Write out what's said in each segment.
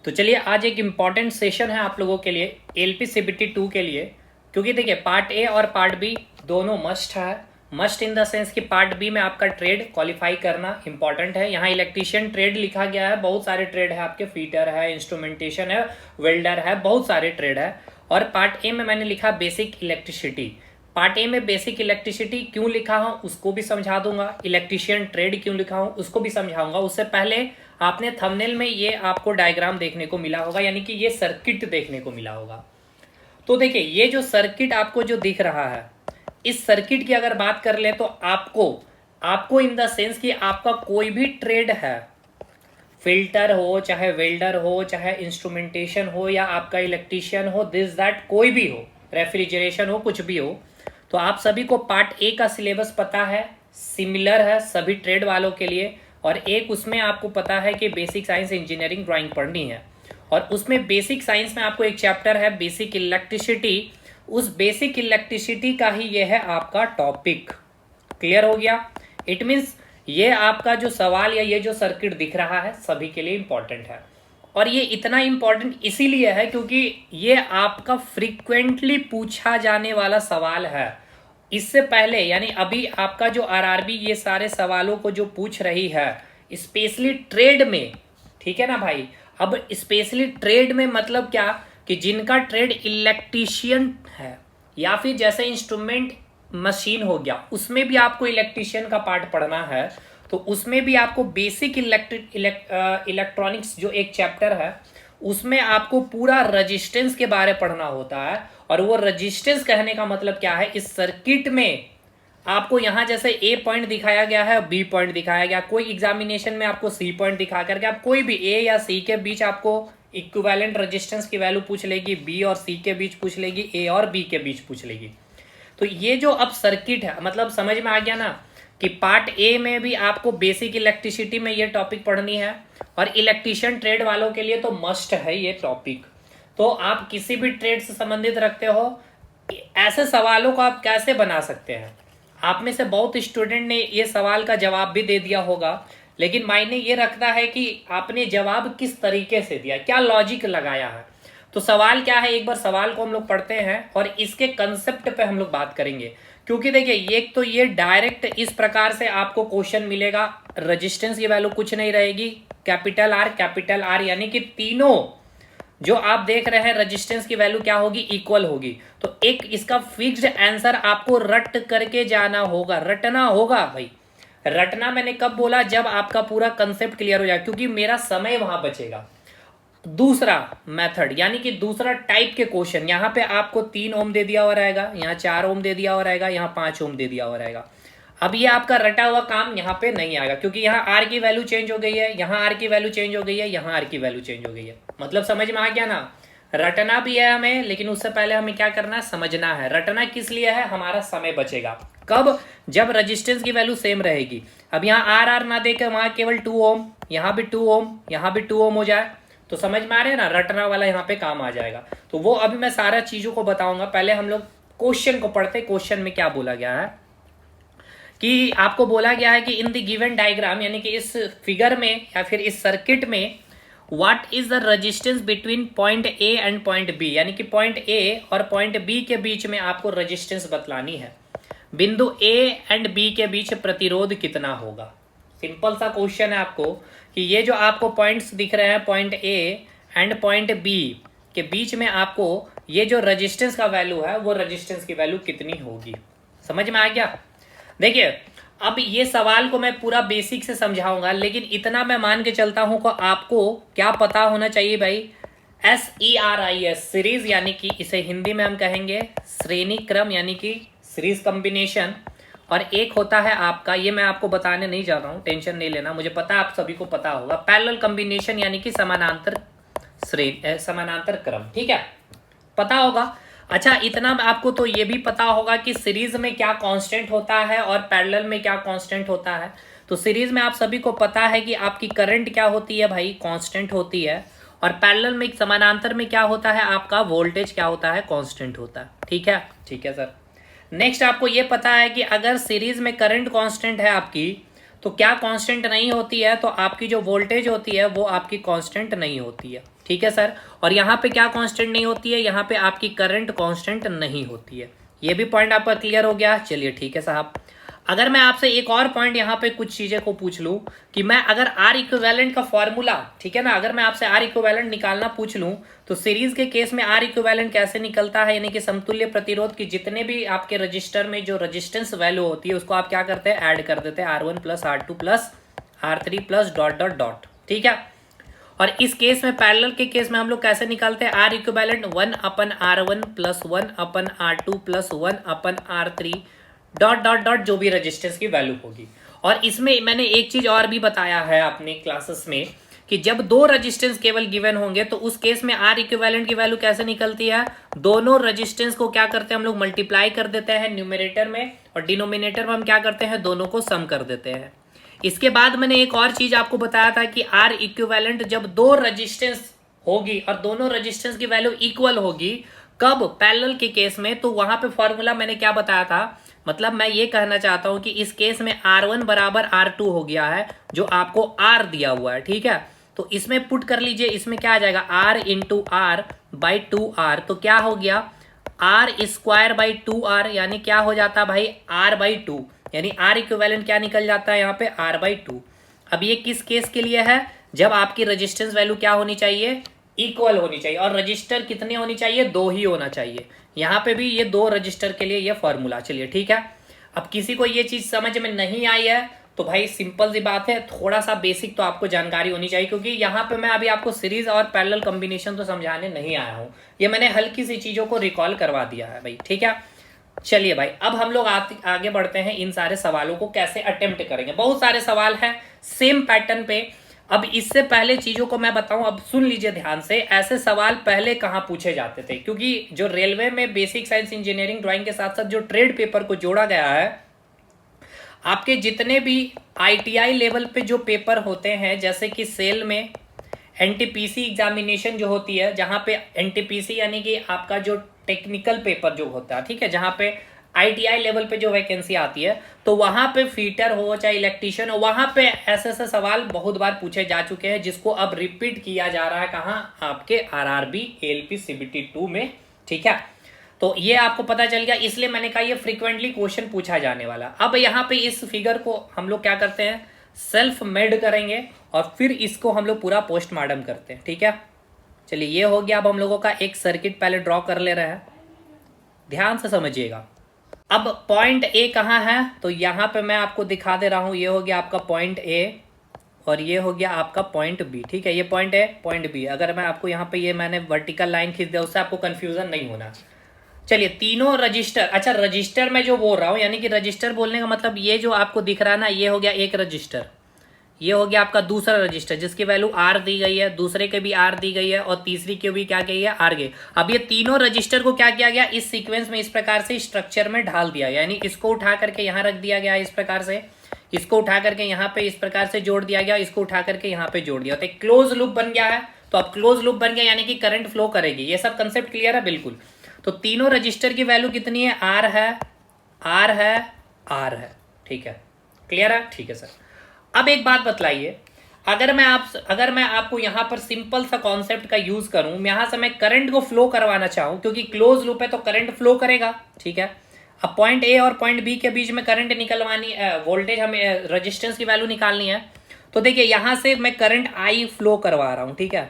तो चलिए आज एक इम्पॉर्टेंट सेशन है आप लोगों के लिए एलपी सीबीटी 2 के लिए, क्योंकि देखिए पार्ट ए और पार्ट बी दोनों मस्ट है। मस्ट इन द सेंस कि पार्ट बी में आपका ट्रेड क्वालिफाई करना इंपॉर्टेंट है। यहाँ इलेक्ट्रीशियन ट्रेड लिखा गया है, बहुत सारे ट्रेड है आपके, फीटर है, इंस्ट्रूमेंटेशन है, वेल्डर है, बहुत सारे ट्रेड है। और पार्ट ए में मैंने लिखा बेसिक इलेक्ट्रिसिटी। पार्ट ए में बेसिक इलेक्ट्रिसिटी क्यों लिखा हूँ उसको भी समझा दूंगा, इलेक्ट्रीशियन ट्रेड क्यों लिखा हूँ उसको भी समझाऊंगा। उससे पहले आपने थंबनेल में ये आपको डायग्राम देखने को मिला होगा, यानी कि ये सर्किट देखने को मिला होगा। तो देखिए ये जो सर्किट आपको जो दिख रहा है, इस सर्किट की अगर बात कर ले तो आपको इन द सेंस कि आपका कोई भी ट्रेड है, फिल्टर हो, चाहे वेल्डर हो, चाहे इंस्ट्रूमेंटेशन हो, या आपका इलेक्ट्रीशियन हो, दिस दैट कोई भी हो, रेफ्रिजरेशन हो, कुछ भी हो, तो आप सभी को पार्ट ए का सिलेबस पता है, सिमिलर है सभी ट्रेड वालों के लिए। और एक उसमें आपको पता है कि बेसिक साइंस इंजीनियरिंग ड्राइंग पढ़नी है, और उसमें बेसिक साइंस में आपको एक चैप्टर है बेसिक इलेक्ट्रिसिटी। उस बेसिक इलेक्ट्रिसिटी का ही ये है आपका टॉपिक। क्लियर हो गया? इट मीन्स ये आपका जो सवाल या ये जो सर्किट दिख रहा है सभी के लिए इंपॉर्टेंट है। और ये इतना इंपॉर्टेंट इसीलिए है क्योंकि ये आपका फ्रीक्वेंटली पूछा जाने वाला सवाल है। इससे पहले यानी अभी आपका जो आरआरबी ये सारे सवालों को जो पूछ रही है स्पेशली ट्रेड में, ठीक है ना भाई। अब स्पेशली ट्रेड में मतलब क्या कि जिनका ट्रेड इलेक्ट्रीशियन है या फिर जैसे इंस्ट्रूमेंट मशीन हो गया, उसमें भी आपको इलेक्ट्रीशियन का पार्ट पढ़ना है, तो उसमें भी आपको बेसिक इलेक्ट्रॉनिक्स जो एक चैप्टर है उसमें आपको पूरा रजिस्टेंस के बारे पढ़ना होता है। और वो रजिस्टेंस कहने का मतलब क्या है, इस सर्किट में आपको यहां जैसे ए पॉइंट दिखाया गया है, बी पॉइंट दिखाया गया, कोई एग्जामिनेशन में आपको सी पॉइंट दिखा करके आप कोई भी ए या सी के बीच आपको इक्विवेलेंट रेजिस्टेंस की वैल्यू पूछ लेगी, बी और सी के बीच पूछ लेगी, ए और बी के बीच पूछ लेगी। तो ये जो अब सर्किट है, मतलब समझ में आ गया ना कि पार्ट ए में भी आपको बेसिक इलेक्ट्रिसिटी में ये टॉपिक पढ़नी है, और इलेक्ट्रीशियन ट्रेड वालों के लिए तो मस्ट है ये टॉपिक। तो आप किसी भी ट्रेड से संबंधित रखते हो, ऐसे सवालों को आप कैसे बना सकते हैं। आप में से बहुत स्टूडेंट ने ये सवाल का जवाब भी दे दिया होगा, लेकिन मायने ये रखता है कि आपने जवाब किस तरीके से दिया, क्या लॉजिक लगाया है। तो सवाल क्या है, एक बार सवाल को हम लोग पढ़ते हैं और इसके कंसेप्ट पे हम लोग बात करेंगे। क्योंकि देखिए एक तो ये डायरेक्ट इस प्रकार से आपको क्वेश्चन मिलेगा, रेजिस्टेंस की वैल्यू कुछ नहीं रहेगी, कैपिटल आर यानी कि तीनों जो आप देख रहे हैं रेजिस्टेंस की वैल्यू क्या होगी, इक्वल होगी। तो एक इसका फिक्स्ड आंसर आपको रट करके जाना होगा, रटना होगा भाई। रटना मैंने कब बोला, जब आपका पूरा कंसेप्ट क्लियर हो जाए, क्योंकि मेरा समय वहां बचेगा। दूसरा मेथड यानी कि दूसरा टाइप के क्वेश्चन, यहाँ पे आपको 3 ओम दे दिया हुआ रहेगा, यहाँ 4 ओम दे दिया हुआ रहेगा, यहाँ 5 ओम दे दिया हुआ रहेगा। अब ये आपका रटा हुआ काम यहाँ पे नहीं आएगा, क्योंकि यहाँ आर की वैल्यू चेंज हो गई है, यहाँ आर की वैल्यू चेंज हो गई है, यहाँ आर की वैल्यू चेंज हो गई है। मतलब समझ में आ गया ना। रटना भी है हमें, लेकिन उससे पहले हमें क्या करना है, समझना है। रटना किस लिए है, हमारा समय बचेगा। कब, जब रेजिस्टेंस की वैल्यू सेम रहेगी। अब यहाँ आर ना देकर वहां केवल 2 ओम, यहाँ भी 2 ओम, यहाँ भी 2 ओम हो जाए, तो समझ में आ रहे हैं ना, रटना वाला यहाँ पे काम आ जाएगा। तो वो अभी मैं सारा चीजों को बताऊंगा। पहले हम लोग क्वेश्चन को पढ़ते। क्वेश्चन में क्या बोला गया है कि आपको बोला गया है कि इन द गिवन डायग्राम, यानी कि इस फिगर में या फिर इस सर्किट में, what is the resistance between point A and point B, यानी कि पॉइंट ए और पॉइंट बी के बीच में आपको रेजिस्टेंस बतलानी है। बिंदु ए एंड बी के बीच प्रतिरोध कितना होगा। सिंपल सा क्वेश्चन है आपको कि ये जो आपको पॉइंट्स दिख रहे हैं, point A and point B के बीच में आपको ये जो रेजिस्टेंस का वैल्यू है, वो रेजिस्टेंस की वैल्यू कितनी होगी। समझ में आ गया। देखिए अब ये सवाल को मैं पूरा बेसिक से समझाऊंगा, लेकिन इतना मैं मान के चलता हूं कि आपको क्या पता होना चाहिए भाई। SERIS सीरीज, यानी कि इसे हिंदी में हम कहेंगे श्रेणी क्रम, यानी कि सीरीज कॉम्बिनेशन। और एक होता है आपका, ये मैं आपको बताने नहीं जा रहा हूं, टेंशन नहीं लेना, मुझे पता आप सभी को पता होगा, पैरेलल कॉम्बिनेशन, यानी कि समानांतर समानांतर क्रम। ठीक है, पता होगा। अच्छा इतना आपको तो ये भी पता होगा कि सीरीज में क्या कांस्टेंट होता है और पैरेलल में क्या कांस्टेंट होता है। तो सीरीज में आप सभी को पता है कि आपकी करंट क्या होती है भाई, कांस्टेंट होती है। और पैरेलल में समानांतर में क्या होता है, आपका वोल्टेज क्या होता है, कांस्टेंट होता है। ठीक है, ठीक है सर। नेक्स्ट आपको ये पता है कि अगर सीरीज में करंट कांस्टेंट है आपकी, तो क्या कांस्टेंट नहीं होती है, तो आपकी जो वोल्टेज होती है वो आपकी कांस्टेंट नहीं होती है, ठीक है सर। और यहाँ पे क्या कांस्टेंट नहीं होती है, यहाँ पे आपकी करंट कांस्टेंट नहीं होती है। ये भी पॉइंट आपका क्लियर हो गया, चलिए ठीक है साहब। अगर मैं आपसे एक और पॉइंट यहाँ पे कुछ चीजें को पूछ लूं कि मैं अगर आर इक्विवेलेंट का फॉर्मूला, ठीक है ना, अगर मैं आपसे आर इक्विवेलेंट निकालना पूछ लूं तो सीरीज के केस में आर इक्विवेलेंट कैसे निकलता है, यानी कि समतुल्य प्रतिरोध की जितने भी आपके रजिस्टर में जो रेजिस्टेंस वैल्यू होती है उसको आप क्या करते हैं, ऐड कर देते हैं, R1 plus R2 plus R3 plus dot dot dot, ठीक है। और इस केस में पैरेलल के केस में हम लोग कैसे निकालते हैं, R equivalent 1/R1 plus 1/R2 plus 1/R3 dot dot dot जो भी रेजिस्टेंस की वैल्यू होगी। और इसमें मैंने एक चीज और भी बताया है अपने क्लासेस में कि जब दो रेजिस्टेंस केवल गिवन होंगे तो उस केस में आर इक्विवेलेंट की वैल्यू कैसे निकलती है, दोनों रेजिस्टेंस को क्या करते हैं हम लोग, मल्टीप्लाई कर देते हैं न्यूमरेटर में, और डिनोमिनेटर में हम क्या करते हैं, दोनों को सम कर देते हैं। इसके बाद मैंने एक और चीज आपको बताया था कि आर इक्विवेलेंट जब दो रेजिस्टेंस होगी और दोनों रेजिस्टेंस की वैल्यू इक्वल होगी, कब, पैरेलल के केस में, तो वहां पे फॉर्मूला मैंने क्या बताया था, मतलब मैं ये कहना चाहता हूं कि इस केस में R1 बराबर R2 हो गया है जो आपको R दिया हुआ है, ठीक है। तो इसमें पुट कर लीजिए, इसमें क्या आ जाएगा, R into R by 2R, तो क्या हो गया, R स्क्वायर बाई 2R, यानी क्या हो जाता भाई, R बाई 2, यानी आर इक्विवेलेंट क्या निकल जाता है यहाँ पे, R बाई 2। अब ये किस केस के लिए है, जब आपकी रेजिस्टेंस वैल्यू क्या होनी चाहिए, इक्वल होनी चाहिए, और रजिस्टर कितने होनी चाहिए, दो ही होना चाहिए। यहाँ पे भी ये दो रजिस्टर के लिए ये फॉर्मूला, चलिए ठीक है। अब किसी को ये चीज समझ में नहीं आई है तो भाई सिंपल सी बात है, थोड़ा सा बेसिक तो आपको जानकारी होनी चाहिए, क्योंकि यहाँ पे मैं अभी आपको सीरीज और पैरेलल कॉम्बिनेशन तो समझाने नहीं आया हूँ, ये मैंने हल्की सी चीजों को रिकॉल करवा दिया है भाई, ठीक है। चलिए भाई, अब हम लोग आगे बढ़ते हैं, इन सारे सवालों को कैसे अटेम्प्ट करेंगे। बहुत सारे सवाल हैं सेम पैटर्न पे। अब इससे पहले चीजों को मैं बताऊं, अब सुन लीजिए ध्यान से, ऐसे सवाल पहले कहां पूछे जाते थे, क्योंकि जो रेलवे में बेसिक साइंस इंजीनियरिंग ड्राइंग के साथ साथ जो ट्रेड पेपर को जोड़ा गया है, आपके जितने भी ITI लेवल पे जो पेपर होते हैं, जैसे कि सेल में NTPC एग्जामिनेशन जो होती है, जहां पे NTPC यानी कि आपका जो टेक्निकल पेपर जो होता है, ठीक है, जहां पे ITI लेवल पे जो वैकेंसी आती है, तो वहां पे फीटर हो चाहे इलेक्ट्रीशियन हो, वहां पे ऐसे ऐसे सवाल बहुत बार पूछे जा चुके हैं, जिसको अब रिपीट किया जा रहा है कहाँ, आपके RRB ALP CBT 2 में, ठीक है। तो ये आपको पता चल गया, इसलिए मैंने कहा ये फ्रीक्वेंटली क्वेश्चन पूछा जाने वाला। अब यहाँ पे इस फिगर को हम लोग क्या करते हैं, सेल्फ मेड करेंगे और फिर इसको हम लोग पूरा पोस्टमार्टम करते हैं, ठीक है। चलिए ये हो गया। अब हम लोगों का एक सर्किट पहले ड्रॉ कर ले रहे हैं, ध्यान से समझिएगा। अब पॉइंट ए कहाँ है, तो यहाँ पे मैं आपको दिखा दे रहा हूँ, ये हो गया आपका पॉइंट ए और ये हो गया आपका पॉइंट बी, ठीक है। ये पॉइंट ए पॉइंट बी, अगर मैं आपको यहाँ पे ये मैंने वर्टिकल लाइन खींच दिया, उससे आपको कंफ्यूजन नहीं होना। चलिए तीनों रजिस्टर, अच्छा रजिस्टर में जो बोल रहा हूँ, यानी कि रजिस्टर बोलने का मतलब ये जो आपको दिख रहा है ना, ये हो गया एक रजिस्टर, ये हो गया आपका दूसरा रजिस्टर जिसकी वैल्यू R दी गई है, दूसरे के भी R दी गई है और तीसरी की भी क्या गई है, R गई। अब ये तीनों रजिस्टर को क्या किया गया, इस सीक्वेंस में इस प्रकार से स्ट्रक्चर में ढाल दिया, यानी इसको उठा करके यहाँ रख दिया गया इस प्रकार से, इसको उठा करके यहाँ पे इस प्रकार से जोड़ दिया गया, इसको उठा करके यहाँ पे जोड़ दिया, तो एक क्लोज लूप बन गया है। तो अब क्लोज लूप बन गया यानी कि करंट फ्लो करेगी, ये सब कंसेप्ट क्लियर है बिल्कुल। तो तीनों रजिस्टर की वैल्यू कितनी है, R है, R है, R है, ठीक है, क्लियर है, ठीक है सर। अब एक बात बतलाइए, अगर मैं आपको यहाँ पर सिंपल सा कॉन्सेप्ट का यूज करूं, यहाँ से मैं करंट को फ्लो करवाना चाहूं, क्योंकि क्लोज लूप है तो करंट फ्लो करेगा, ठीक है। अब पॉइंट ए और पॉइंट बी के बीच में करंट निकलवानी, वोल्टेज हमें रेजिस्टेंस की वैल्यू निकालनी है। तो देखिए यहाँ से मैं करंट I फ्लो करवा रहा हूँ, ठीक है,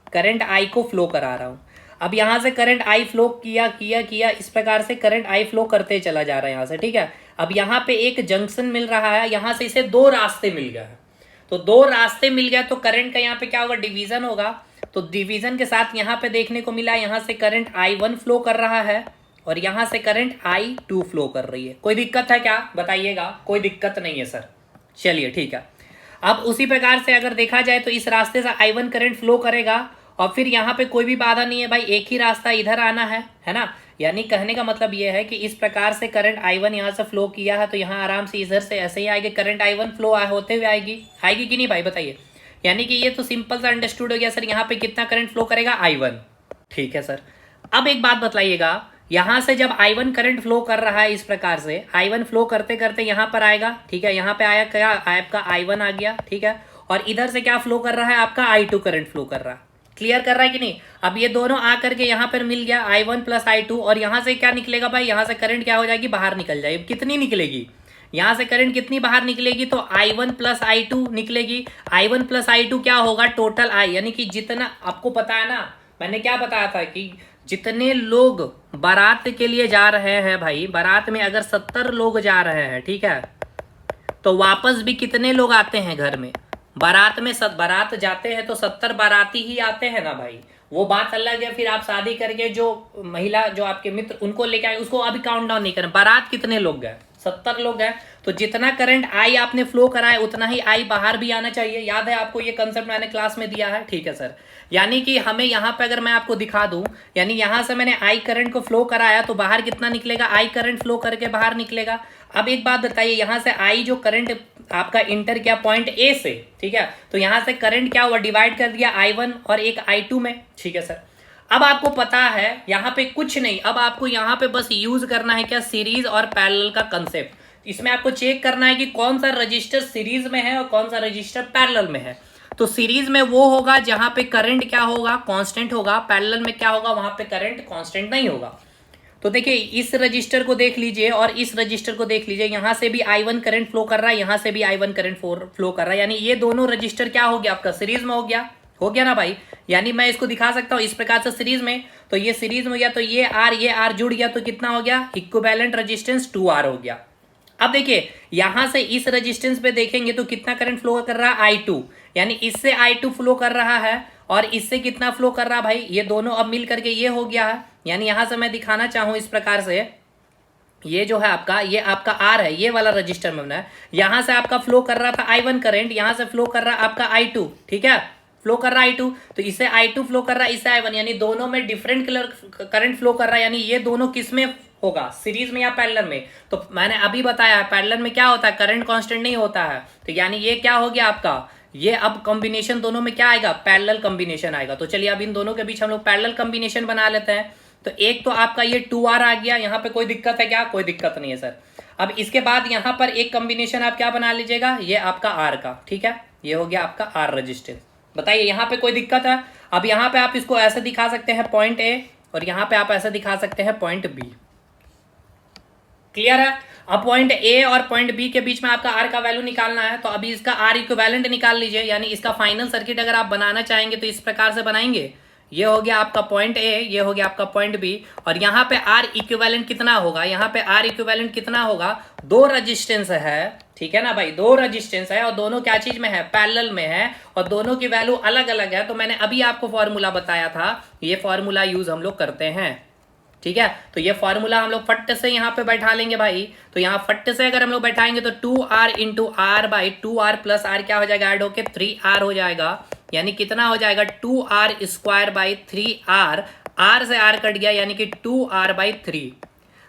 करंट I को फ्लो करा रहा हूँ। अब यहाँ से करंट I फ्लो किया इस प्रकार से करंट I फ्लो करते चला जा रहा है यहाँ से, ठीक है। अब यहाँ पे एक जंक्शन मिल रहा है, यहाँ से इसे दो रास्ते मिल गए हैं, तो दो रास्ते मिल गए तो करंट का यहाँ पे क्या होगा, डिवीजन होगा। तो डिवीजन के साथ यहाँ पे देखने को मिला, यहाँ से करंट I1 फ्लो कर रहा है और यहाँ से करंट I2 फ्लो कर रही है। कोई दिक्कत है क्या, बताइएगा, कोई दिक्कत नहीं है सर, चलिए ठीक है। अब उसी प्रकार से अगर देखा जाए तो इस रास्ते से I1 करंट फ्लो करेगा और फिर यहाँ पे कोई भी बाधा नहीं है भाई, एक ही रास्ता इधर आना है ना। यानी कहने का मतलब ये है कि इस प्रकार से करंट I1 यहाँ से फ्लो किया है तो यहाँ आराम से इधर से ऐसे ही आएगी, करंट I1 फ्लो होते हुए आएगी कि नहीं भाई, बताइए। यानी कि ये तो सिंपल सा अंडरस्टूड हो गया सर, यहाँ पे कितना करंट फ्लो करेगा, I1, ठीक है सर। अब एक बात बतलाइएगा, यहां से जब I1 करंट फ्लो कर रहा है इस प्रकार से, I1 फ्लो करते करते यहां पर आएगा, ठीक है, यहां पे आया क्या, आपका I1 आ गया, ठीक है, और इधर से क्या फ्लो कर रहा है, आपका I2 करंट फ्लो कर रहा है। क्लियर कर रहा है कि नहीं? अब ये दोनों आकर के यहाँ पर मिल गया I1 प्लस I2, और यहाँ से क्या निकलेगा भाई, यहाँ से करंट क्या हो जाएगी, बाहर निकल जाएगी। कितनी निकलेगी, यहाँ से करंट कितनी बाहर निकलेगी, तो I1 प्लस I2 निकलेगी। I1 प्लस I2 क्या होगा, टोटल I, यानी कि जितना आपको पता है ना, मैंने क्या बताया था कि जितने लोग बारात के लिए जा रहे हैं भाई, बारात में अगर 70 लोग जा रहे हैं, ठीक है, तो वापस भी कितने लोग आते हैं घर में, बारात में बारात जाते हैं तो 70 बाराती ही आते हैं ना भाई। वो बात अलग है, फिर आप शादी करके जो महिला, जो आपके मित्र, उनको लेके आए, उसको अभी काउंट डाउन नहीं करें। बारात कितने लोग गए, 70 लोग गए, तो जितना करंट आई आपने फ्लो कराया उतना ही आई बाहर भी आना चाहिए। याद है आपको, ये कंसेप्ट मैंने क्लास में दिया है, ठीक है सर। यानी कि हमें यहाँ पे अगर मैं आपको दिखा दूं, यानी यहाँ से मैंने आई करंट को फ्लो कराया तो बाहर कितना निकलेगा, आई करंट फ्लो करके बाहर निकलेगा। अब एक बात बताइए, यहाँ से आई जो करंट आपका इंटर किया पॉइंट ए से, ठीक है, तो यहाँ से करंट क्या हुआ, डिवाइड कर दिया I1 और एक I2 में, ठीक है सर। अब आपको पता है यहाँ पे कुछ नहीं, अब आपको यहाँ पे बस यूज करना है क्या, सीरीज और पैरेलल का कंसेप्ट। इसमें आपको चेक करना है कि कौन सा रजिस्टर सीरीज में है और कौन सा रजिस्टर पैरेलल में है। तो सीरीज में वो होगा जहां पे करंट क्या होगा, कांस्टेंट होगा। पैरेलल में क्या होगा, वहां पे करंट कांस्टेंट नहीं होगा। तो देखिए, इस रजिस्टर को देख लीजिए और इस रजिस्टर को देख लीजिए, यहां से भी I1 करंट फ्लो कर रहा है, यहां से भी I1 करंट फ्लो कर रहा है, यानी ये दोनों रजिस्टर क्या हो गया, आपका सीरीज में हो गया ना भाई। यानी मैं इसको दिखा सकता हूं इस प्रकार से सीरीज में, तो ये सीरीज में हो गया, तो ये R जुड़ गया, तो कितना हो गया, इक्विवेलेंट रेजिस्टेंस 2R हो गया। अब देखिए, यहां से इस रेजिस्टेंस पे देखेंगे तो कितना करंट फ्लो कर रहा है, I2, यानी इससे I2 फ्लो कर रहा है और इससे कितना फ्लो कर रहा है भाई, ये दोनों अब मिल करके ये हो गया है। यानी यहां से मैं दिखाना चाहूं इस प्रकार से, ये जो है आपका, ये आपका R है, ये वाला रजिस्टर में बनाया, यहां से आपका फ्लो कर रहा था I1 करंट, यहां से फ्लो कर रहा है आपका I2, ठीक है, फ्लो कर रहा है I2, तो इससे I2 फ्लो कर रहा है, इससे I1, यानी दोनों में डिफरेंट करंट फ्लो कर रहा है। यानी ये दोनों किस में होगा, सीरीज में या पैरेलल में? तो मैंने अभी बताया है, पैरेलल में क्या होता है, करंट कांस्टेंट नहीं होता है। तो यानी ये क्या हो गया आपका, ये अब कॉम्बिनेशन दोनों में क्या आएगा, पैरेलल कॉम्बिनेशन आएगा। तो चलिए अब इन दोनों के बीच हम लोग पैरेलल कॉम्बिनेशन बना लेते हैं। तो एक तो आपका ये 2R आ गया, यहाँ पे कोई दिक्कत है क्या, कोई दिक्कत नहीं है सर। अब इसके बाद यहाँ पर एक कॉम्बिनेशन आप क्या बना लीजिएगा, ये आपका R का, ठीक है, ये हो गया आपका R रजिस्टेंस। बताइए यहाँ पे कोई दिक्कत है? अब यहाँ पे आप इसको ऐसे दिखा सकते हैं पॉइंट A, और यहाँ पे आप ऐसे दिखा सकते हैं पॉइंट B। क्लियर है? अब पॉइंट A और पॉइंट B के बीच में आपका R का वैल्यू निकालना है, तो अभी इसका R इक्विवेलेंट निकाल लीजिए। यानी इसका फाइनल सर्किट अगर आप बनाना चाहेंगे तो इस प्रकार से बनाएंगे, ये हो गया आपका पॉइंट A, ये हो गया आपका पॉइंट B, और यहाँ पे R इक्विवेलेंट कितना होगा, यहाँ पे R इक्विवेलेंट कितना होगा, दो रजिस्टेंस है, ठीक है ना भाई, दो रजिस्टेंस है और दोनों क्या चीज में है, पैरेलल में है, और दोनों की वैल्यू अलग अलग है। तो मैंने अभी आपको फॉर्मूला बताया था, ये फॉर्मूला यूज हम लोग करते हैं, ठीक है। तो ये फॉर्मूला हम लोग फट से यहाँ पे बैठा लेंगे भाई। तो यहाँ फट से अगर हम लोग बैठाएंगे तो 2R into R by 2R plus R क्या हो जाएगा, ऐड होके 3R हो जाएगा। यानी कितना हो जाएगा, 2R square by 3R, R से R कट गया, यानी कि 2R बाई 3।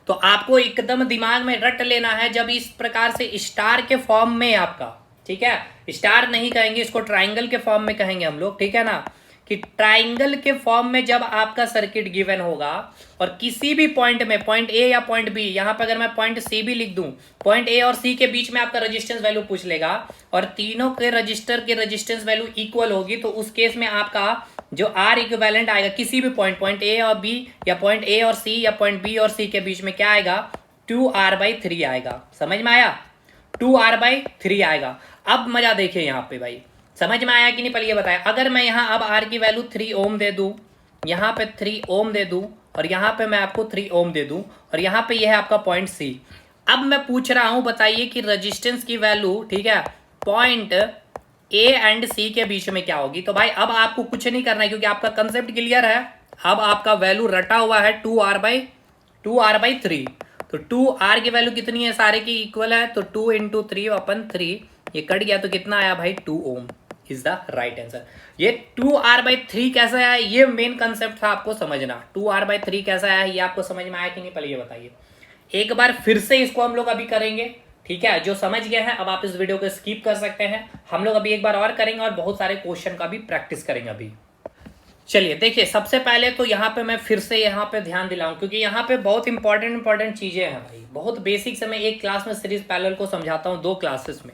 तो आपको एकदम दिमाग में रट लेना है, जब इस प्रकार से स्टार के फॉर्म में आपका, ठीक है, स्टार नहीं कहेंगे इसको, ट्राइंगल के फॉर्म में कहेंगे हम लोग, ठीक है ना, कि ट्राइंगल के फॉर्म में जब आपका सर्किट गिवन होगा और किसी भी पॉइंट में, पॉइंट ए या पॉइंट बी, यहां पर अगर मैं पॉइंट सी भी लिख दूं, पॉइंट ए और सी के बीच में आपका रेजिस्टेंस वैल्यू पूछ लेगा और तीनों के रजिस्टर की रेजिस्टेंस वैल्यू इक्वल होगी, तो उस केस में आपका जो आर इक्विवेलेंट आएगा किसी भी पॉइंट ए और बी, या पॉइंट ए और सी, या पॉइंट बी और सी के बीच में क्या आएगा, 2R/3 आएगा। समझ में आया? 2R/3 आएगा। अब मजा देखिए यहाँ पे भाई, समझ में आया कि नहीं, पहले ये बताया। अगर मैं यहाँ अब R की वैल्यू 3 ओम दे दूं, यहाँ पे 3 ओम दे दूं, और यहाँ पे मैं आपको 3 ओम दे दूं, और यहाँ पे यह है आपका पॉइंट C। अब मैं पूछ रहा हूं, बताइए कि रेजिस्टेंस की वैल्यू, ठीक है, पॉइंट A एंड C के बीच में क्या होगी। तो भाई अब आपको कुछ नहीं करना है, क्योंकि आपका कंसेप्ट क्लियर है। अब आपका वैल्यू रटा हुआ है 2R/3। तो 2R की वैल्यू कितनी है, सारे की इक्वल है, तो 2 इंटू 3/3, ये कट गया तो कितना आया भाई, 2 ओम इज द राइट आंसर। ये 2R/3 कैसा आया, ये मेन कंसेप्ट था आपको समझना। 2R/3 कैसा आया, ये आपको समझ में आया कि नहीं, पहले ये बताइए। एक बार फिर से इसको हम लोग अभी करेंगे, ठीक है। जो समझ गए हैं अब आप इस वीडियो को स्किप कर सकते हैं, हम लोग अभी एक बार और करेंगे और बहुत सारे क्वेश्चन का भी प्रैक्टिस करेंगे अभी। चलिए देखिए, सबसे पहले तो यहाँ पे मैं फिर से यहाँ पे ध्यान दिलाऊं, क्योंकि यहाँ पे बहुत इंपॉर्टेंट चीजें हैं भाई। बहुत बेसिक से मैं एक क्लास में सीरीज पैरेलल को समझाता हूँ 2 क्लासेस में।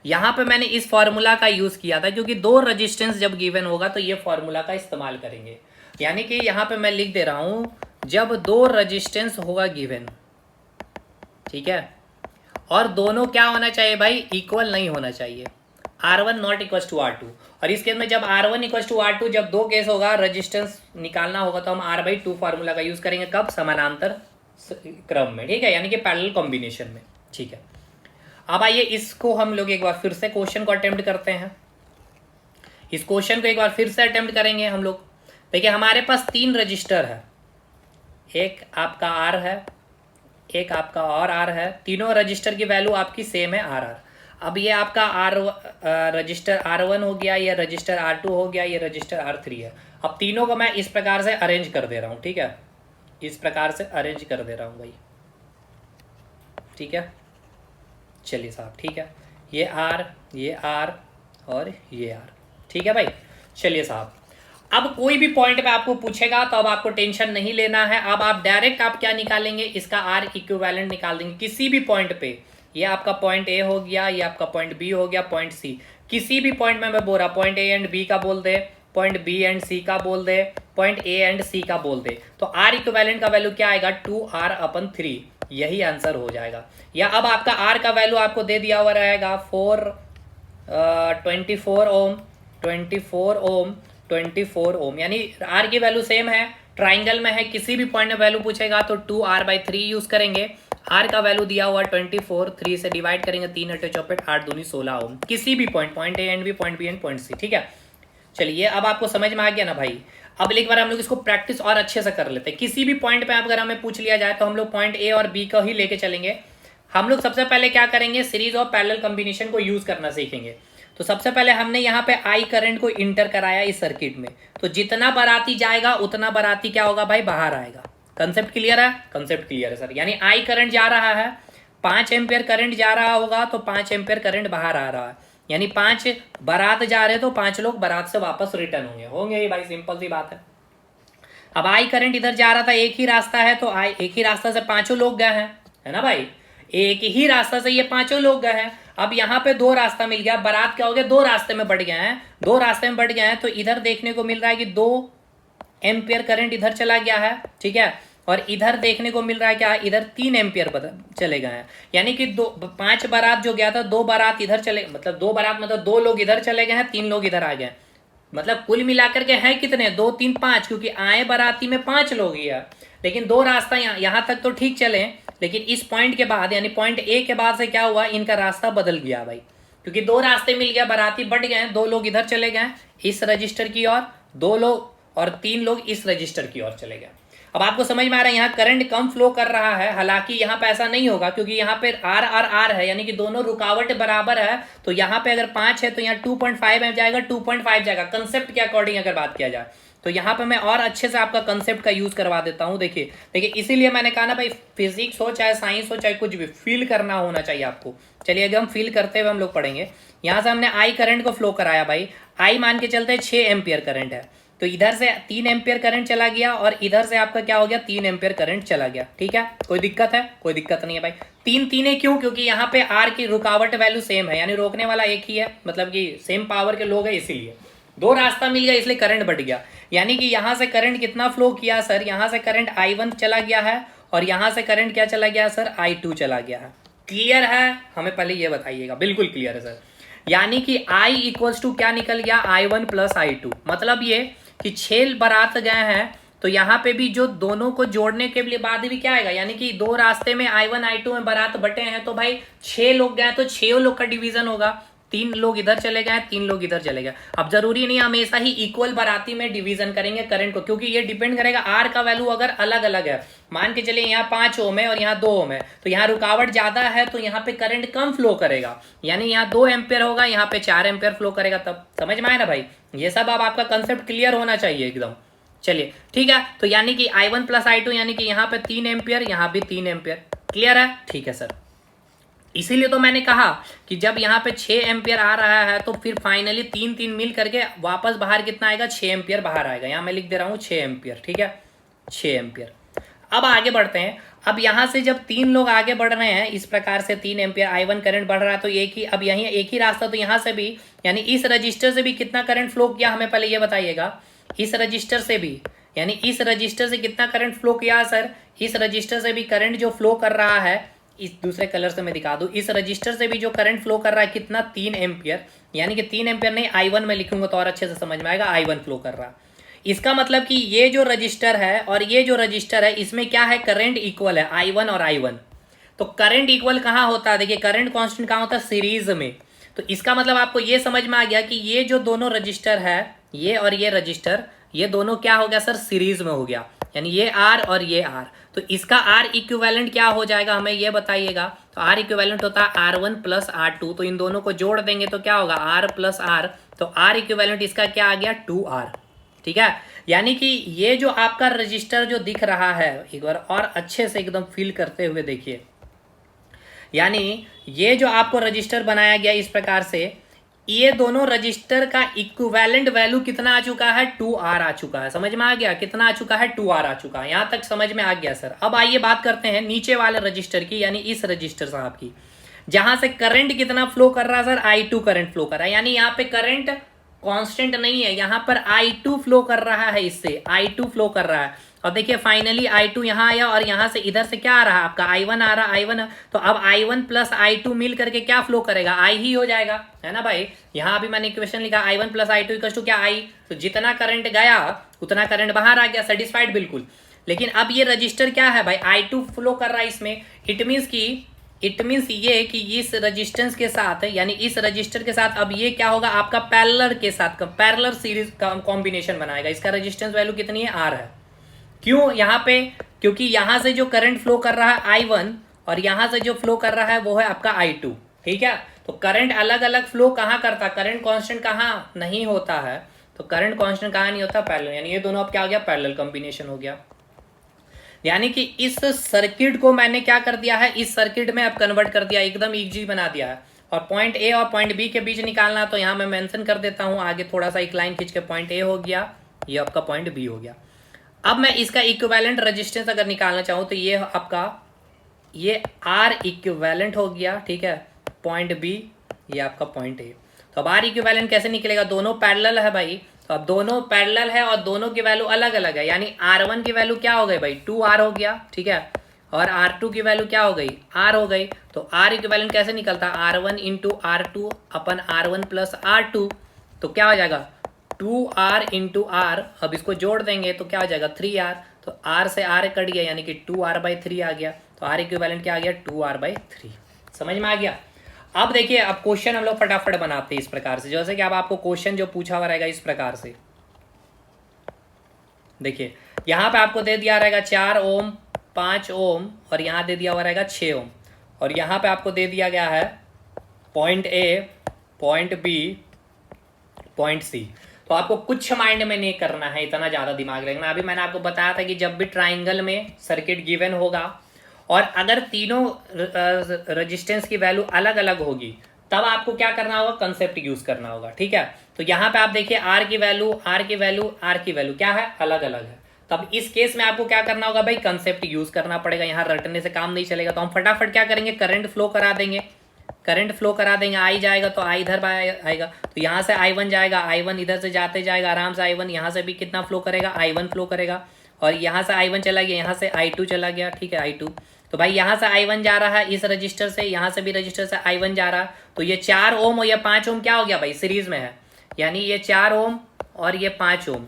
यहाँ पे मैंने इस फॉर्मूला का यूज किया था, क्योंकि 2 रजिस्टेंस जब गिवन होगा तो ये फॉर्मूला का इस्तेमाल करेंगे। यानी कि यहाँ पे मैं लिख दे रहा हूँ, जब 2 रजिस्टेंस होगा गिवन, ठीक है, और दोनों क्या होना चाहिए भाई, इक्वल नहीं होना चाहिए। R1 not equal to R2। और इस केस में जब R1 इक्वल टू R2, जब 2 केस होगा, रजिस्टेंस निकालना होगा तो हम R/2 फार्मूला का यूज करेंगे। कब? समानांतर क्रम में, ठीक है, यानी कि पैरेलल कॉम्बिनेशन में, ठीक है। अब आइए इसको हम लोग एक बार फिर से क्वेश्चन को अटेम्प्ट करते हैं। इस क्वेश्चन को एक बार फिर से अटेम्प्ट करेंगे हम लोग। देखिए हमारे पास 3 रजिस्टर है, एक आपका R है, एक आपका और R है। तीनों रजिस्टर की वैल्यू आपकी सेम है RR। अब ये आपका रजिस्टर R1 हो गया, ये रजिस्टर R2 हो गया, ये रजिस्टर R3 है। अब तीनों को मैं इस प्रकार से अरेंज कर दे रहा हूँ, ठीक है, इस प्रकार से अरेंज कर दे रहा हूँ भाई, ठीक है। चलिए साहब, ठीक है, ये R, ये R और ये R, ठीक है भाई। चलिए साहब, अब कोई भी पॉइंट पे आपको पूछेगा तो अब आपको टेंशन नहीं लेना है। अब आप डायरेक्ट आप क्या निकालेंगे, इसका R इक्विवेलेंट निकाल देंगे किसी भी पॉइंट पे। ये आपका पॉइंट A हो गया, ये आपका पॉइंट B हो गया, पॉइंट C, किसी भी पॉइंट में मैं बोल रहा, पॉइंट A एंड B का बोल दे, पॉइंट B एंड C का बोल दे, पॉइंट A एंड C का बोल दे, तो R इक्विवेलेंट का वैल्यू क्या आएगा, 2R/3, यही आंसर हो जाएगा। या अब आपका R का वैल्यू आपको दे दिया हुआ रहेगा 24 ओम, 24 ओम, यानी R की वैल्यू सेम है, ट्राइंगल में है, किसी भी पॉइंट में वैल्यू पूछेगा तो 2R/3 यूज करेंगे। R का वैल्यू दिया हुआ 24, 3 से डिवाइड करेंगे, 3 × 4 8 दूनी 16 ओम, किसी भी point A and B, point B and point C, ठीक है। चलिए अब आपको समझ में आ गया ना भाई। अब एक बार हम लोग इसको प्रैक्टिस और अच्छे से कर लेते हैं। किसी भी पॉइंट पे अगर हमें पूछ लिया जाए तो हम लोग पॉइंट A और B को ही लेके चलेंगे। हम लोग सबसे पहले क्या करेंगे, सीरीज ऑफ पैरेलल कॉम्बिनेशन को यूज करना सीखेंगे। तो सबसे पहले हमने यहाँ पे I करंट को इंटर कराया इस सर्किट में, तो जितना बाराती जाएगा उतना बाराती क्या होगा भाई, बाहर आएगा। कंसेप्ट क्लियर है? कंसेप्ट क्लियर है सर। यानी I करंट जा रहा है, 5 एम्पियर करंट जा रहा होगा तो 5 एम्पियर करंट बाहर आ रहा है, यानी 5 बारात जा रहे तो 5 लोग बारात से वापस रिटर्न होंगे ही भाई, सिंपल सी बात है। अब I करंट इधर जा रहा था, एक ही रास्ता है तो एक ही रास्ता से 5 लोग गए हैं, है ना भाई, एक ही रास्ता से ये 5 लोग गए हैं। अब यहाँ पे 2 रास्ता मिल गया, बारात क्या हो गया, 2 रास्ते में बढ़ गए हैं, 2 रास्ते में बढ़ गए हैं, तो इधर देखने को मिल रहा है कि 2 एम्पियर करंट इधर चला गया है, ठीक है, और इधर देखने को मिल रहा है क्या, इधर 3 एम्पियर चले गए हैं। यानी कि 5 बारात जो गया था, 2 बारात इधर चले, मतलब 2 बारात मतलब 2 लोग इधर चले गए हैं, 3 लोग इधर आ गए, मतलब कुल मिलाकर के हैं कितने, 2 3 5, क्योंकि आए बाराती में 5 लोग ही है। लेकिन 2 रास्ता यहाँ तक तो ठीक चले, लेकिन इस पॉइंट के बाद यानी पॉइंट A के बाद से क्या हुआ, इनका रास्ता बदल गया भाई, क्योंकि 2 रास्ते मिल गया, बाराती बढ़ गए, 2 लोग इधर चले गए इस रजिस्टर की ओर, 2 लोग और 3 लोग इस रजिस्टर की ओर चले गए। अब आपको समझ में आ रहा है, यहाँ करंट कम फ्लो कर रहा है, हालांकि यहाँ पे ऐसा नहीं होगा, क्योंकि यहाँ पे R है, यानी कि दोनों रुकावट बराबर है, तो यहाँ पे अगर 5 है तो यहाँ 2.5 में जाएगा, 2.5 जाएगा, कंसेप्ट के अकॉर्डिंग अगर बात किया जाए तो यहाँ पे मैं और अच्छे से आपका कंसेप्ट का यूज करवा देता हूँ। देखिए इसीलिए मैंने कहा ना भाई, फिजिक्स हो चाहे साइंस हो चाहे कुछ भी, फील करना होना चाहिए आपको। चलिए अगर हम फील करते हुए हम लोग पढ़ेंगे। यहाँ से हमने I करंट को फ्लो कराया भाई, I मान के चलते 6 एम्पियर करंट है, तो इधर से 3 एम्पियर करंट चला गया और इधर से आपका क्या हो गया, 3 एम्पियर करंट चला गया, ठीक है। कोई दिक्कत है? कोई दिक्कत नहीं है भाई। 3 क्यों? क्योंकि यहाँ पे R की रुकावट वैल्यू सेम है, यानी रोकने वाला एक ही है, मतलब कि सेम पावर के लोग है, इसीलिए 2 रास्ता मिल गया, इसलिए करंट बढ़ गया। यानी कि यहाँ से करंट कितना फ्लो किया सर, यहाँ से करंट I1 चला गया है और यहाँ से करंट क्या चला गया सर, I2 चला गया है। क्लियर है? हमें पहले ये बताइएगा। बिल्कुल क्लियर है सर। यानी कि I इक्वल्स टू क्या निकल गया, I1 + I2, मतलब ये कि 6 बारात गए हैं, तो यहाँ पे भी जो दोनों को जोड़ने के लिए बाद भी क्या आएगा, यानी कि 2 रास्ते में I1 I2 में बारात बटे हैं, तो भाई 6 लोग गए तो 6 लोग का डिवीजन होगा, 3 लोग इधर चले गए, 3 लोग इधर चले गए। अब जरूरी नहीं हमेशा ही इक्वल बाराती में डिवीजन करेंगे करंट को, क्योंकि ये डिपेंड करेगा R का वैल्यू अगर अलग अलग है, मान के चलिए यहाँ 5 ओम है और यहाँ 2 ओम है, तो यहाँ रुकावट ज्यादा है तो यहाँ पे करंट कम फ्लो करेगा, यानी यहाँ 2 एम्पियर होगा, यहाँ पे 4 एम्पियर फ्लो करेगा। तब समझ में आया ना भाई, ये सब अब आपका कंसेप्ट क्लियर होना चाहिए एकदम। चलिए ठीक है, तो यानी कि I1 + I2 यानी कि यहाँ पे 3 एम्पियर, यहाँ भी 3 एम्पियर। क्लियर है? ठीक है सर। इसीलिए तो मैंने कहा कि जब यहाँ पे 6 एम्पियर आ रहा है तो फिर फाइनली 3 मिल करके वापस बाहर कितना आएगा, 6 एम्पियर बाहर आएगा। यहाँ मैं लिख दे रहा हूँ 6 एम्पियर, ठीक है, 6 एम्पियर। अब आगे बढ़ते हैं। अब यहाँ से जब 3 लोग आगे बढ़ रहे हैं इस प्रकार से, 3 एम्पियर I1 करंट बढ़ रहा है, तो एक ही, अब यहीं एक ही रास्ता, तो यहाँ से भी यानी इस रजिस्टर से भी कितना करंट फ्लो किया हमें पहले ये बताइएगा। इस रजिस्टर से भी, यानी इस रजिस्टर से कितना करंट फ्लो किया सर, इस रजिस्टर से भी करंट जो फ्लो कर रहा है, इस दूसरे कलर से मैं दिखा दूं, इस रजिस्टर से भी जो करंट फ्लो कर रहा है कितना, 3 एम्पियर। यानी कि 3 एम्पियर नहीं, I1 में लिखूंगा तो और अच्छे से समझ में आएगा, I1 फ्लो कर रहा है। इसका मतलब कि ये जो रजिस्टर है और ये जो रजिस्टर है, इसमें क्या है, करंट इक्वल है, I1 और I1। तो करंट इक्वल कहाँ होता है, देखिए करंट कांस्टेंट कहाँ होता है, सीरीज में। तो इसका मतलब आपको ये समझ में आ गया कि ये जो दोनों रजिस्टर है, ये और ये रजिस्टर, ये दोनों क्या हो गया सर, सीरीज में हो गया, यानी ये R और ये R। तो इसका R इक्विवेलेंट क्या हो जाएगा हमें ये बताइएगा। तो R इक्विवेलेंट होता है R1 प्लस R2। तो इन दोनों को जोड़ देंगे तो क्या होगा, R प्लस R। तो R इक्विवेलेंट इसका क्या आ गया, 2R, ठीक है। यानी कि ये जो आपका रजिस्टर जो दिख रहा है, एक बार और अच्छे से एकदम फील करते हुए देखिए, यानी ये जो आपको रजिस्टर बनाया गया इस प्रकार से, ये दोनों रजिस्टर का इक्विवेलेंट वैल्यू कितना आ चुका है, 2R आ चुका है। समझ में आ गया, कितना आ चुका है, 2R आ चुका है। यहां तक समझ में आ गया सर। अब आइए बात करते हैं नीचे वाले रजिस्टर की, यानी इस रजिस्टर साहब की, जहां से करंट कितना फ्लो कर रहा है सर, I2 करंट फ्लो कर रहा है। यानी यहाँ पे करंट कांस्टेंट नहीं है, यहाँ पर I2 फ्लो कर रहा है, इससे I2 फ्लो कर रहा है। और देखिए फाइनली I2 यहाँ आया और यहाँ से इधर से क्या आ रहा है आपका, I1 आ रहा है, I1। तो अब I1 प्लस I2 मिल करके क्या फ्लो करेगा, I ही हो जाएगा, है ना भाई। यहाँ अभी मैंने इक्वेशन लिखा I1 plus I2 equal to क्या, I। तो जितना करंट गया उतना करंट बाहर आ गया, सेटिस्फाइड बिल्कुल। लेकिन अब ये रजिस्टर क्या है भाई, I2 फ्लो कर रहा है इसमें। इट मीन्स ये कि इस रजिस्टेंस के साथ, यानी इस रजिस्टर के साथ अब ये क्या होगा आपका, पैरेलल के साथ पैरेलल सीरीज का कॉम्बिनेशन बनाएगा। इसका रजिस्टेंस वैल्यू कितनी है, R है। क्यों यहाँ पे, क्योंकि यहाँ से जो करंट फ्लो कर रहा है I1 और यहाँ से जो फ्लो कर रहा है वो है आपका I2, ठीक है। तो करंट अलग अलग फ्लो कहाँ करता है, करंट कांस्टेंट कहाँ नहीं होता है। तो करंट कांस्टेंट कहाँ नहीं होता, पैरेलल। यानी ये दोनों अब क्या हो गया, पैरेलल कॉम्बिनेशन हो गया। यानी कि इस सर्किट को मैंने क्या कर दिया है, इस सर्किट में अब कन्वर्ट कर दिया, एकदम इजी बना दिया है। और पॉइंट ए और पॉइंट बी के बीच निकालना, तो यहाँ मैं मेंशन कर देता हूँ आगे थोड़ा सा, एक लाइन खींच के, पॉइंट ए हो गया, ये आपका पॉइंट बी हो गया। अब मैं इसका इक्विवेलेंट रेजिस्टेंस अगर निकालना चाहूँ तो ये आपका, ये R इक्विवेलेंट हो गया, ठीक है, पॉइंट बी, ये आपका पॉइंट ए। तो अब R इक्विवेलेंट कैसे निकलेगा, दोनों पैरेलल है भाई। तो अब दोनों पैरेलल है और दोनों की वैल्यू अलग अलग है, यानी R1 की वैल्यू क्या हो गई भाई, 2R हो गया, ठीक है। और R2 की वैल्यू क्या हो गई, R हो गई। तो R इक्विवेलेंट कैसे निकलता है, R1 इंटू R2 अपन R1 प्लस R2। तो क्या हो जाएगा, 2R इंटू R। अब इसको जोड़ देंगे तो क्या हो जाएगा, 3R। तो R से R कट गया, यानी कि 2R/3 आ गया। तो R इक्विवेलेंट क्या आ गया, 2R/3। समझ में आ गया। अब देखिए, अब क्वेश्चन हम लोग फटाफट बनाते हैं इस प्रकार से, जैसे कि अब आपको क्वेश्चन जो पूछा हुआ रहेगा इस प्रकार से। देखिए यहाँ पे आपको दे दिया रहेगा 4 ओम, 5 ओम, और यहाँ दे दिया हुआ रहेगा 6 ओम। और यहाँ पे आपको दे दिया गया है point A, point B, point C. तो आपको कुछ माइंड में नहीं करना है, इतना ज़्यादा दिमाग लगना। अभी मैंने आपको बताया था कि जब भी ट्राइंगल में सर्किट गिवन होगा और अगर तीनों रेजिस्टेंस की वैल्यू अलग अलग होगी, तब आपको क्या करना होगा, कंसेप्ट यूज करना होगा, ठीक है। तो यहाँ पे आप देखिए R की वैल्यू, R की वैल्यू, R की वैल्यू क्या है, अलग अलग है। तब इस केस में आपको क्या करना होगा भाई, कंसेप्ट यूज करना पड़ेगा, यहाँ रटने से काम नहीं चलेगा। तो हम फटाफट क्या करेंगे, करंट फ्लो करा देंगे, करंट फ्लो करा देंगे। I जाएगा तो I इधर आएगा, तो यहाँ से I1 जाएगा, I1 इधर से जाते जाएगा आराम से, I1 यहाँ से भी कितना फ्लो करेगा, I1 फ्लो करेगा। और यहाँ से I1 चला गया, यहाँ से I2 चला गया, ठीक है, I2। तो भाई यहाँ से I1 जा रहा है इस रजिस्टर से, यहाँ से भी रजिस्टर से I1 जा रहा है। तो ये 4 ओम और ये 5 ओम क्या हो गया भाई, सीरीज में है। यानी ये 4 ओम और ये 5 ओम,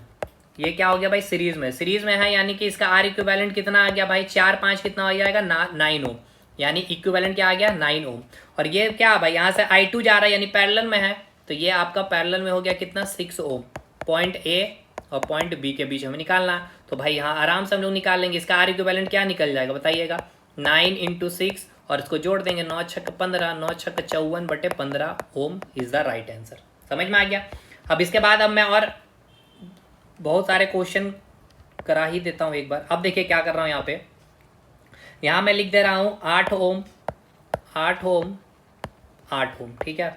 ये क्या हो गया भाई, सीरीज में है। यानी कि इसका R इक्विवेलेंट कितना आ गया भाई, 4 5 कितना हो जाएगा, 9 ओम। यानी इक्विवेलेंट क्या आ गया, 9 ओम। और ये क्या भाई, यहाँ से I2 जा रहा है यानी पैरेलल में है, तो ये आपका पैरेलल में हो गया कितना, 6 ओम। पॉइंट ए और पॉइंट बी के बीच हमें निकालना। तो भाई यहाँ आराम से हम लोग निकाल लेंगे। इसका R इक्विवेलेंट क्या निकल जाएगा बताइएगा, 9 इंटू 6, और इसको जोड़ देंगे, 9 छक 15, 9 छक 54/15 ओम इज द राइट आंसर। समझ में आ गया। अब इसके बाद अब मैं और बहुत सारे क्वेश्चन करा ही देता हूँ एक बार। अब देखिए क्या कर रहा हूँ, यहाँ मैं लिख दे रहा हूँ 8 ओम, 8 ओम 8 ओम, ठीक है।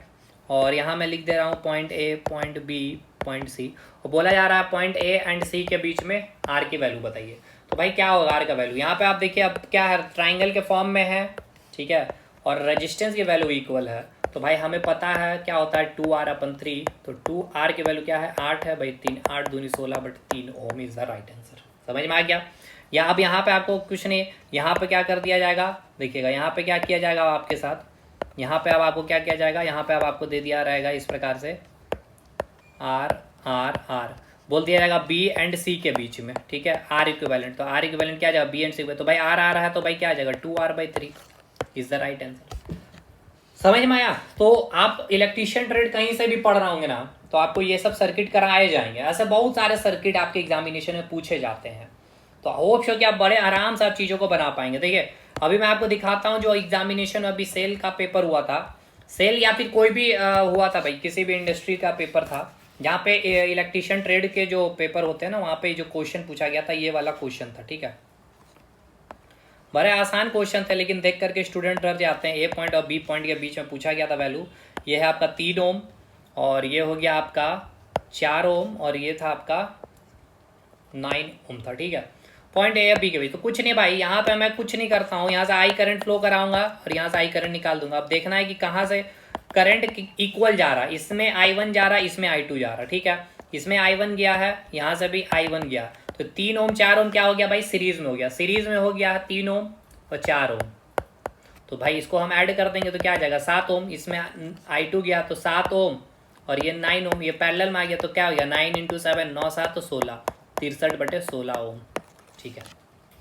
और यहाँ मैं लिख दे रहा हूँ point A, point B, point C, और बोला जा रहा है पॉइंट ए एंड सी के बीच में आर की वैल्यू बताइए। तो भाई क्या होगा आर का वैल्यू, यहाँ पे आप देखिए अब क्या है, ट्राइंगल के फॉर्म में है, ठीक है, और रेजिस्टेंस की वैल्यू इक्वल है। तो भाई हमें पता है क्या होता है 2R/3, तो 2R की वैल्यू क्या है 8 है भाई, 3 8 दूनी 16 but 3 ohm is the right answer. समझ में आ गया। या अब यहाँ पे आपको कुछ नहीं, यहाँ पे क्या कर दिया जाएगा, देखिएगा यहाँ पे क्या किया जाएगा आपके साथ, यहाँ पे अब आपको क्या किया जाएगा, यहाँ पे अब आपको दे दिया रहेगा इस प्रकार से आर आर आर, बोल दिया जाएगा बी एंड सी के बीच में, ठीक है, आर इक्विवेलेंट। तो आर इक्विवेलेंट क्या आ जाएगा बी एंड सी, तो भाई आर आ रहा है तो भाई क्या आ जाएगा 2R/3 is the right answer. समझ में आया। तो आप इलेक्ट्रीशियन ट्रेड कहीं से भी पढ़ रहे होंगे ना, तो आपको ये सब सर्किट कराए जाएंगे, ऐसे बहुत सारे सर्किट आपके एग्जामिनेशन में पूछे जाते हैं। तो होप सो कि आप बड़े आराम से आप चीज़ों को बना पाएंगे। देखिए अभी मैं आपको दिखाता हूँ जो एग्जामिनेशन अभी सेल का पेपर हुआ था, सेल या फिर कोई भी हुआ था भाई, किसी भी इंडस्ट्री का पेपर था, जहाँ पे इलेक्ट्रीशियन ट्रेड के जो पेपर होते हैं ना, वहाँ पे जो क्वेश्चन पूछा गया था ये वाला क्वेश्चन था, ठीक है। बड़े आसान क्वेश्चन थे, लेकिन देख करके स्टूडेंट डर जाते हैं। ए पॉइंट और बी पॉइंट के बीच में पूछा गया था वैल्यू, ये है आपका 3 ओम, और ये हो गया आपका 4 ओम, और ये था आपका 9 ओम था, ठीक है। पॉइंट ए या बी के बीच, तो कुछ नहीं भाई, यहाँ पे मैं कुछ नहीं करता हूँ, यहाँ से आई करंट फ्लो कराऊंगा और यहाँ से आई करंट निकाल दूंगा। अब देखना है कि कहाँ से करंट इक्वल जा रहा है, इसमें I1 जा रहा है, इसमें I2 जा रहा है, ठीक है। इसमें I1 गया है, यहाँ से भी I1 गया, तो 3 ओम 4 ओम क्या हो गया भाई, सीरीज में हो गया, सीरीज में हो गया 3 ओम और 4 ओम। तो भाई इसको हम ऐड कर देंगे तो क्या आ जाएगा 7 ओम, इसमें I2 गया तो 7 ओम, और ये 9 ओम, ये पैरेलल में आ गया तो क्या हो गया 9 × 7 9 7 तो 16, 63/16 ओम, ठीक है।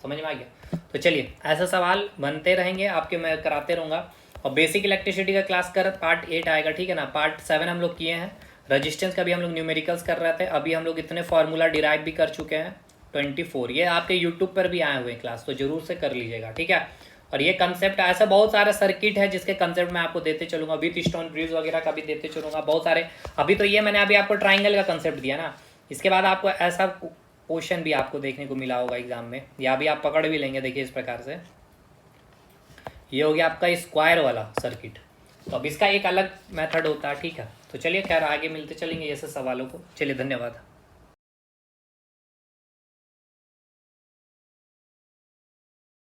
समझ में आ गया। तो चलिए ऐसे सवाल बनते रहेंगे आपके, मैं कराते रहूँगा। और बेसिक इलेक्ट्रिसिटी का क्लास कर पार्ट 8 आएगा, ठीक है ना। पार्ट 7 हम लोग किए हैं, रजिस्टेंस का भी हम लोग न्यूमेरिकल्स कर रहे थे, अभी हम लोग इतने फार्मूला डिराइव भी कर चुके हैं 24, ये आपके यूट्यूब पर भी आए हुए हैं क्लास, तो जरूर से कर लीजिएगा, ठीक है। और ये कंसेप्ट ऐसा बहुत सारे सर्किट है जिसके कंसेप्ट मैं आपको देते चलूंगा, विथ स्टोन ब्रिज वगैरह का भी देते चलूंगा बहुत सारे। अभी तो ये मैंने अभी आपको ट्राइंगल का कंसेप्ट दिया ना, इसके बाद आपको ऐसा क्वेश्चन भी आपको देखने को मिला होगा एग्जाम में, या भी आप पकड़ भी लेंगे। देखिए इस प्रकार से ये हो गया आपका स्क्वायर वाला सर्किट, तो अब इसका एक अलग मेथड होता है, ठीक है। तो चलिए खैर आगे मिलते चलेंगे ऐसे सवालों को। चलिए धन्यवाद।